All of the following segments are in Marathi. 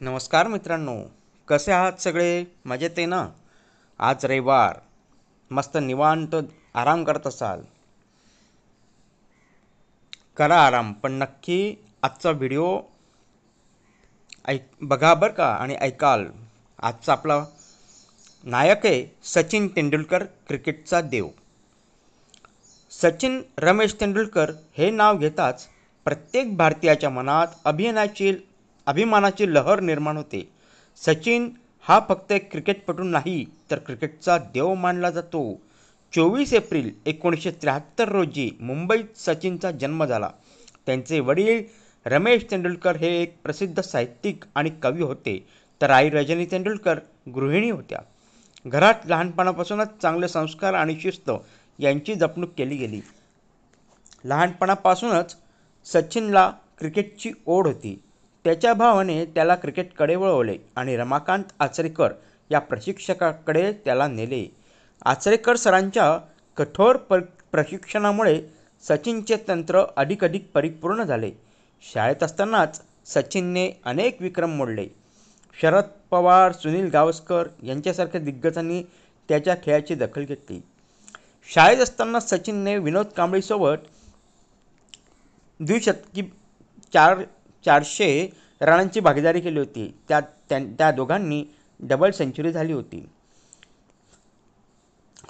नमस्कार मित्रांनो, कसे आहात सगळे? मजेत आहे ना? आज रविवार, मस्त निवांत आराम करत असाल. करा आराम, पण नक्की आजचा व्हिडिओ बघा बरं का आणि ऐकाल. आजचा आपला नायक आहे सचिन तेंडुलकर, क्रिकेटचा देव. सचिन रमेश तेंडुलकर हे नाव घेताच प्रत्येक भारतीयाच्या मनात अभिमानाची लहर निर्माण होते. सचिन हा फक्त एक क्रिकेटपटू नाही, तर क्रिकेटचा देव मानला जातो. 24 एप्रिल 1973 रोजी मुंबईत सचिनचा जन्म झाला. त्यांचे वडील रमेश तेंडुलकर हे एक प्रसिद्ध साहित्यिक आणि कवी होते, तर आई रजनी तेंडुलकर गृहिणी होत्या. घरात लहानपणापासूनच चांगले संस्कार आणि शिस्त यांची जपणूक केली गेली. लहानपणापासूनच सचिनला क्रिकेटची ओढ होती. त्याच्या भावाने त्याला क्रिकेटकडे वळवले आणि रमाकांत आचरेकर या प्रशिक्षकाकडे त्याला नेले. आचरेकर सरांच्या कठोर प्रशिक्षणामुळे सचिनचे तंत्र अधिकाधिक परिपूर्ण झाले. शाळेत असतानाच सचिनने अनेक विक्रम मोडले. शरद पवार, सुनील गावस्कर यांच्यासारख्या दिग्गजांनी त्याच्या खेळाची दखल घेतली. शाळेत असताना सचिनने विनोद कांबळीसोबत द्विशतकी 400 रनांची भागीदारी केली होती. त्या दोघांनी डबल सेंचुरी झाली होती.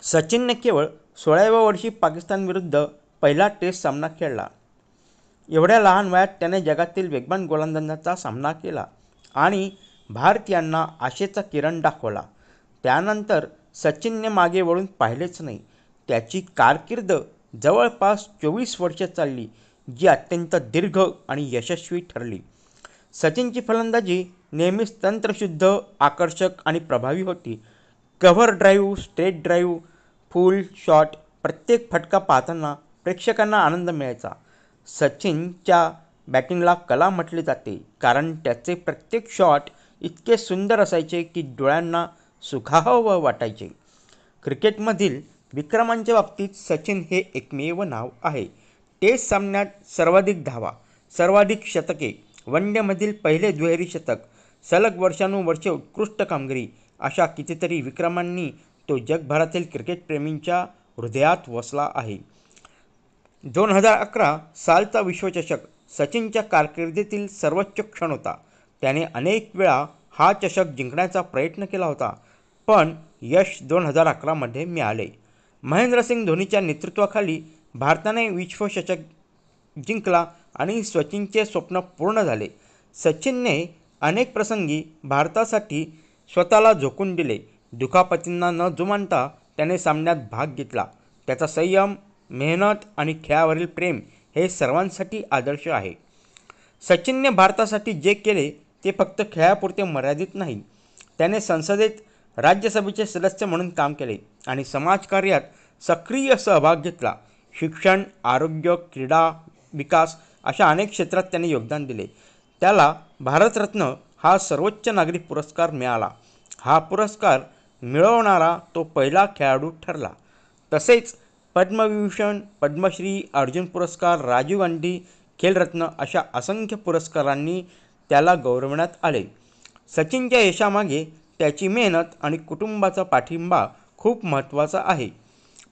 सचिनने केवळ 16व्या वर्षी पाकिस्तानविरुद्ध पहिला टेस्ट सामना खेळला. एवढ्या लहान वयात त्याने जगातील वेगवान गोलंदाजांचा सामना केला आणि भारतीयांना आशेचा किरण दाखवला. त्यानंतर सचिनने मागे वळून पाहिलेच नाही. त्याची कारकीर्द जवळपास 24 वर्षे चालली, जी अत्यंत दीर्घ आणि यशस्वी ठरली. सचिनची फलंदाजी नेहमीच तंत्रशुद्ध, आकर्षक आणि प्रभावी होती. कव्हर ड्राईव्ह, स्ट्रेट ड्राईव्ह, फुल शॉट, प्रत्येक फटका पाहताना प्रेक्षकांना आनंद मिळायचा. सचिनच्या बॅटिंगला कला म्हटले जाते, कारण त्याचे प्रत्येक शॉट इतके सुंदर असायचे की डोळ्यांना सुखावह वाटायचे. क्रिकेटमधील विक्रमांच्या बाबतीत सचिन हे एकमेव नाव आहे. टेस्ट सामन्यात सर्वाधिक धावा, सर्वाधिक शतके, वनडेमधील पहिले दुहेरी शतक, सलग वर्षानुवर्षे उत्कृष्ट कामगिरी अशा कितीतरी विक्रमांनी तो जगभरातील क्रिकेटप्रेमींच्या हृदयात वसला आहे. 2011 सालचा विश्वचषक सचिनच्या कारकिर्दीतील सर्वोच्च क्षण होता. त्याने अनेक वेळा हा चषक जिंकण्याचा प्रयत्न केला होता, पण यश 2011 मध्ये मिळाले. महेंद्रसिंग धोनीच्या नेतृत्वाखाली भारताने विश्वचषक जिंकला आणि सचिनचे स्वप्न पूर्ण झाले. सचिनने अनेक प्रसंगी भारतासाठी स्वतःला झोकून दिले. दुखापतींना न जुमानता त्याने सामन्यात भाग घेतला. त्याचा संयम, मेहनत आणि खेळावरील प्रेम हे सर्वांसाठी आदर्श आहे. सचिनने भारतासाठी जे केले ते फक्त खेळापुरते मर्यादित नाही. त्याने संसदेत, राज्यसभेचे सदस्य म्हणून काम केले आणि समाजकार्यात सक्रिय सहभाग घेतला. शिक्षण, आरोग्य, क्रीडा, विकास अशा अनेक क्षेत्रात त्याने योगदान दिले. त्याला भारतरत्न हा सर्वोच्च नागरी पुरस्कार मिळाला. हा पुरस्कार मिळवणारा तो पहिला खेळाडू ठरला. तसेच पद्मविभूषण, पद्मश्री, अर्जुन पुरस्कार, राजीव गांधी खेलरत्न अशा असंख्य पुरस्कारांनी त्याला गौरवण्यात आले. सचिनच्या यशामागे त्याची मेहनत आणि कुटुंबाचा पाठिंबा खूप महत्त्वाचा आहे.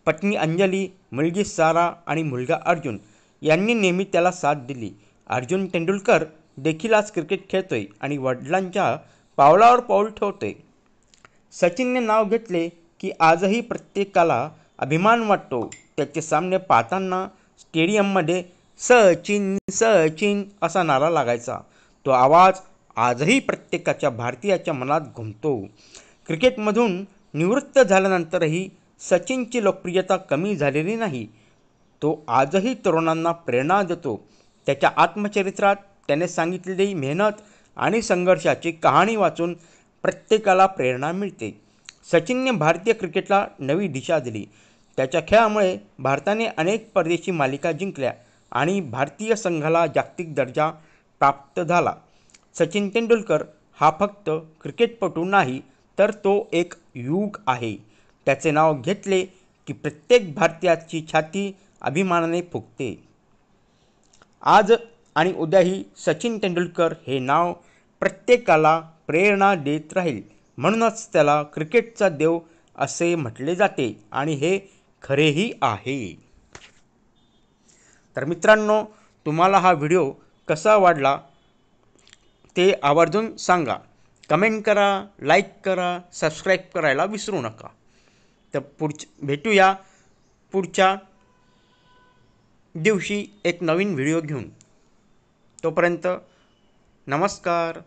पत्नी अंजली, मुलगी सारा आणि मुलगा अर्जुन यांनी नेहमी त्याला साथ दिली. अर्जुन तेंडुलकर देखील आज क्रिकेट खेळतोय आणि वडिलांच्या पावलावर पाऊल ठेवतोय. सचिनने नाव घेतले की आजही प्रत्येकाला अभिमान वाटतो. त्याचे सामने पाहताना स्टेडियममध्ये सचिन सचिन असा नारा लागायचा. तो आवाज आजही प्रत्येकाच्या भारतीयाच्या मनात घुमतो. क्रिकेटमधून निवृत्त झाल्यानंतरही सचिनची लोकप्रियता कमी झालेली नाही. तो आजही तरुणांना प्रेरणा देतो. त्याच्या आत्मचरित्रात त्याने सांगितलेली मेहनत आणि संघर्षाची कहाणी वाचून प्रत्येकाला प्रेरणा मिळते. सचिनने भारतीय क्रिकेटला नवी दिशा दिली. त्याच्या खेळामुळे भारताने अनेक परदेशी मालिका जिंकल्या आणि भारतीय संघाला जागतिक दर्जा प्राप्त झाला. सचिन तेंडुलकर हा फक्त क्रिकेटपटू नाही, तर तो एक युग आहे. त्याचे नाव घेतले की प्रत्येक भारतीयाची छाती अभिमानाने फुगते. आज आणि उद्याही सचिन तेंडुलकर हे नाव प्रत्येकाला प्रेरणा देत राहील. म्हणूनच त्याला क्रिकेटचा देव असे म्हटले जाते आणि हे खरेही आहे. तर मित्रांनो, तुम्हाला हा व्हिडिओ कसा वाटला ते आवर्जून सांगा. कमेंट करा, लाईक करा, सबस्क्राईब करायला विसरू नका. तर भेटूया पुढच्या दिवशी एक नवीन व्हिडिओ घेऊन. तोपर्यंत नमस्कार.